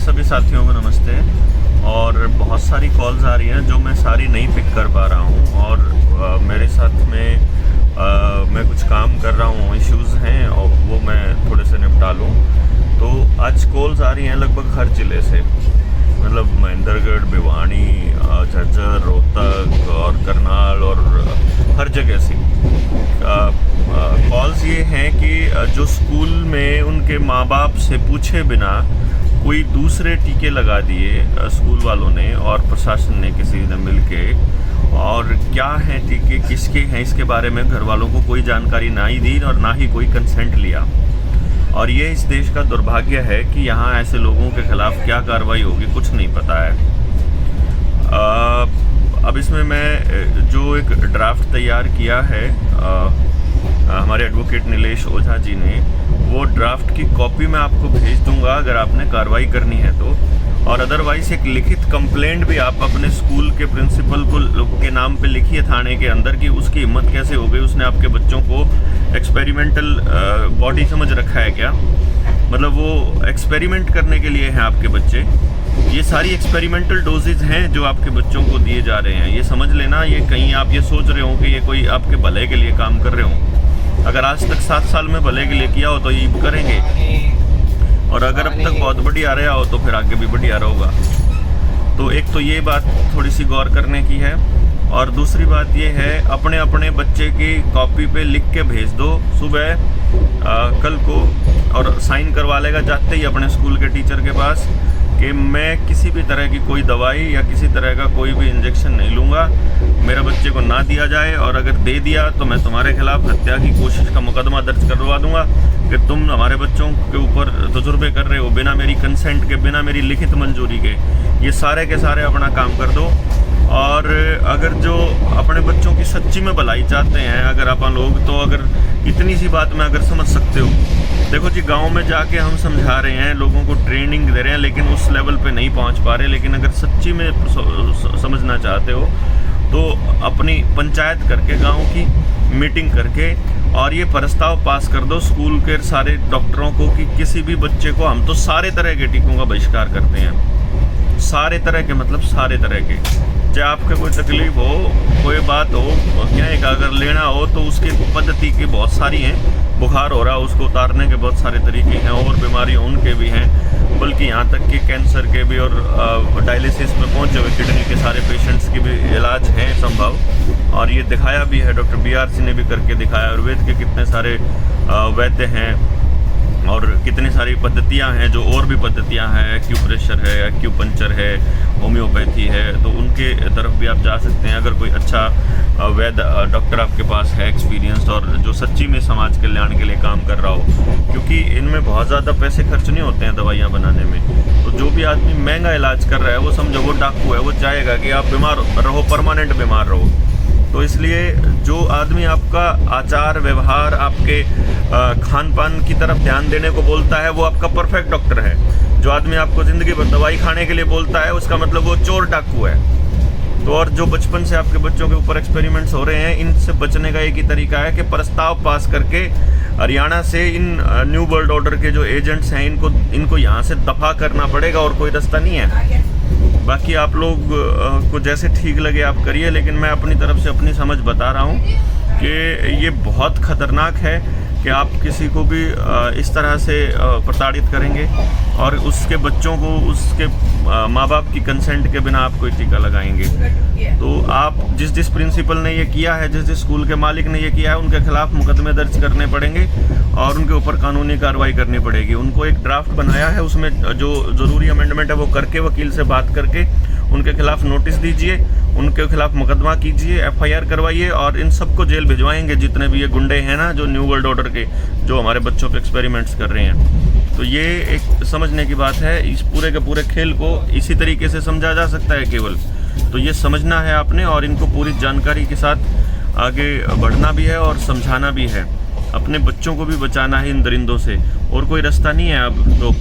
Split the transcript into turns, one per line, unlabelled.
सभी साथियों को नमस्ते। और बहुत सारी कॉल्स आ रही हैं जो मैं सारी नहीं पिक कर पा रहा हूं, और मेरे साथ में मैं कुछ काम कर रहा हूं, इश्यूज़ हैं और वो मैं थोड़े से निपटा लूं। तो आज कॉल्स आ रही हैं लगभग हर ज़िले से, मतलब महेंद्रगढ़, भिवानी, झज्जर, रोहतक और करनाल और हर जगह से कॉल्स ये हैं कि जो स्कूल में उनके माँ बाप से पूछे बिना कोई दूसरे टीके लगा दिए स्कूल वालों ने और प्रशासन ने किसी ने मिलके, और क्या हैं टीके, किसके हैं, इसके बारे में घर वालों को कोई जानकारी ना ही दी और ना ही कोई कंसेंट लिया। और ये इस देश का दुर्भाग्य है कि यहाँ ऐसे लोगों के खिलाफ क्या कार्रवाई होगी कुछ नहीं पता है। अब इसमें मैं जो एक ड्राफ्ट तैयार किया है हमारे एडवोकेट नीलेश ओझा जी ने, वो ड्राफ्ट की कॉपी मैं आपको भेज दूंगा अगर आपने कार्रवाई करनी है तो। और अदरवाइज एक लिखित कंप्लेंट भी आप अपने स्कूल के प्रिंसिपल को के नाम पे लिखिए थाने के अंदर कि उसकी हिम्मत कैसे हो गई, उसने आपके बच्चों को एक्सपेरिमेंटल बॉडी समझ रखा है क्या, मतलब वो एक्सपेरिमेंट करने के लिए हैं आपके बच्चे। ये सारी एक्सपेरिमेंटल डोजेज हैं जो आपके बच्चों को दिए जा रहे हैं, ये समझ लेना। ये कहीं आप ये सोच रहे हो कि ये कोई आपके भले के लिए काम कर रहे हो, अगर आज तक 7 साल में भले के लिए किया हो तो ये करेंगे, और अगर अब तक बहुत बढ़िया रहा हो तो फिर आगे भी बढ़िया रहोगा। तो एक तो ये बात थोड़ी सी गौर करने की है, और दूसरी बात ये है अपने अपने बच्चे की कॉपी पे लिख के भेज दो सुबह कल को, और साइन करवा लेगा जाते ही अपने स्कूल के टीचर के पास कि मैं किसी भी तरह की कोई दवाई या किसी तरह का कोई भी इंजेक्शन नहीं लूँगा, मेरे बच्चे को ना दिया जाए, और अगर दे दिया तो मैं तुम्हारे खिलाफ हत्या की कोशिश का मुकदमा दर्ज करवा दूंगा कि तुम हमारे बच्चों के ऊपर तजुर्बे कर रहे हो बिना मेरी कंसेंट के, बिना मेरी लिखित मंजूरी के। ये सारे के सारे अपना काम कर दो। और अगर जो अपने बच्चों की सच्ची में भलाई चाहते हैं अगर अपन लोग, तो अगर इतनी सी बात में अगर समझ सकते हो, देखो जी गांव में जाके हम समझा रहे हैं, लोगों को ट्रेनिंग दे रहे हैं, लेकिन उस लेवल पे नहीं पहुंच पा रहे। लेकिन अगर सच्ची में समझना चाहते हो तो अपनी पंचायत करके, गांव की मीटिंग करके, और ये प्रस्ताव पास कर दो स्कूल के सारे डॉक्टरों को कि किसी भी बच्चे को, हम तो सारे तरह के टीकों का बहिष्कार करते हैं, सारे तरह के, मतलब सारे तरह के, चाहे आपके कोई तकलीफ हो, कोई बात हो, क्या है अगर लेना हो तो उसकी पद्धति की बहुत सारी हैं। बुखार हो रहा है उसको उतारने के बहुत सारे तरीके हैं, और बीमारियाँ उनके भी हैं, बल्कि यहाँ तक कि कैंसर के भी और डायलिसिस में पहुँचे हुए किडनी के सारे पेशेंट्स की भी इलाज है संभव। और ये दिखाया भी है, डॉक्टर BRC ने भी करके दिखाया। आयुर्वेद के कितने सारे वैद्य हैं और कितनी सारी पद्धतियां हैं, जो और भी पद्धतियां हैं, एक्यूप्रेशर है, एक्यूपंक्चर है, होम्योपैथी है, तो उनके तरफ भी आप जा सकते हैं अगर कोई अच्छा वैद्य डॉक्टर आपके पास है एक्सपीरियंस, और जो सच्ची में समाज कल्याण के लिए काम कर रहा हो, क्योंकि इनमें बहुत ज़्यादा पैसे खर्च नहीं होते हैं दवाइयाँ बनाने में। तो जो भी आदमी महंगा इलाज कर रहा है वो समझो वो डाकू है, वो चाहेगा कि आप बीमार रहो, परमानेंट बीमार रहो। तो इसलिए जो आदमी आपका आचार व्यवहार, आपके खान पान की तरफ ध्यान देने को बोलता है, वो आपका परफेक्ट डॉक्टर है। जो आदमी आपको ज़िंदगी भर दवाई खाने के लिए बोलता है, उसका मतलब वो चोर डाकू है। तो और जो बचपन से आपके बच्चों के ऊपर एक्सपेरिमेंट्स हो रहे हैं, इनसे बचने का एक ही तरीका है कि प्रस्ताव पास करके हरियाणा से इन न्यू वर्ल्ड ऑर्डर के जो एजेंट्स हैं इनको यहाँ से दफा करना पड़ेगा, और कोई रास्ता नहीं है। बाकी आप लोग को जैसे ठीक लगे आप करिए, लेकिन मैं अपनी तरफ से अपनी समझ बता रहा हूँ कि ये बहुत खतरनाक है कि आप किसी को भी इस तरह से प्रताड़ित करेंगे और उसके बच्चों को उसके माँ बाप की कंसेंट के बिना आप कोई टीका लगाएंगे। तो आप जिस प्रिंसिपल ने ये किया है, जिस स्कूल के मालिक ने ये किया है, उनके खिलाफ मुकदमे दर्ज करने पड़ेंगे और उनके ऊपर कानूनी कार्रवाई करनी पड़ेगी। उनको एक ड्राफ्ट बनाया है, उसमें जो ज़रूरी अमेंडमेंट है वो करके, वकील से बात करके उनके खिलाफ नोटिस दीजिए, उनके खिलाफ मुकदमा कीजिए, FIR करवाइए, और इन सबको जेल भिजवाएंगे जितने भी ये गुंडे हैं ना, जो न्यू वर्ल्ड ऑर्डर के, जो हमारे बच्चों पे एक्सपेरिमेंट्स कर रहे हैं। तो ये एक समझने की बात है। इस पूरे के पूरे खेल को इसी तरीके से समझा जा सकता है केवल। तो ये समझना है आपने, और इनको पूरी जानकारी के साथ आगे बढ़ना भी है और समझाना भी है। अपने बच्चों को भी बचाना है इन दरिंदों से, और कोई रास्ता नहीं है अब तो।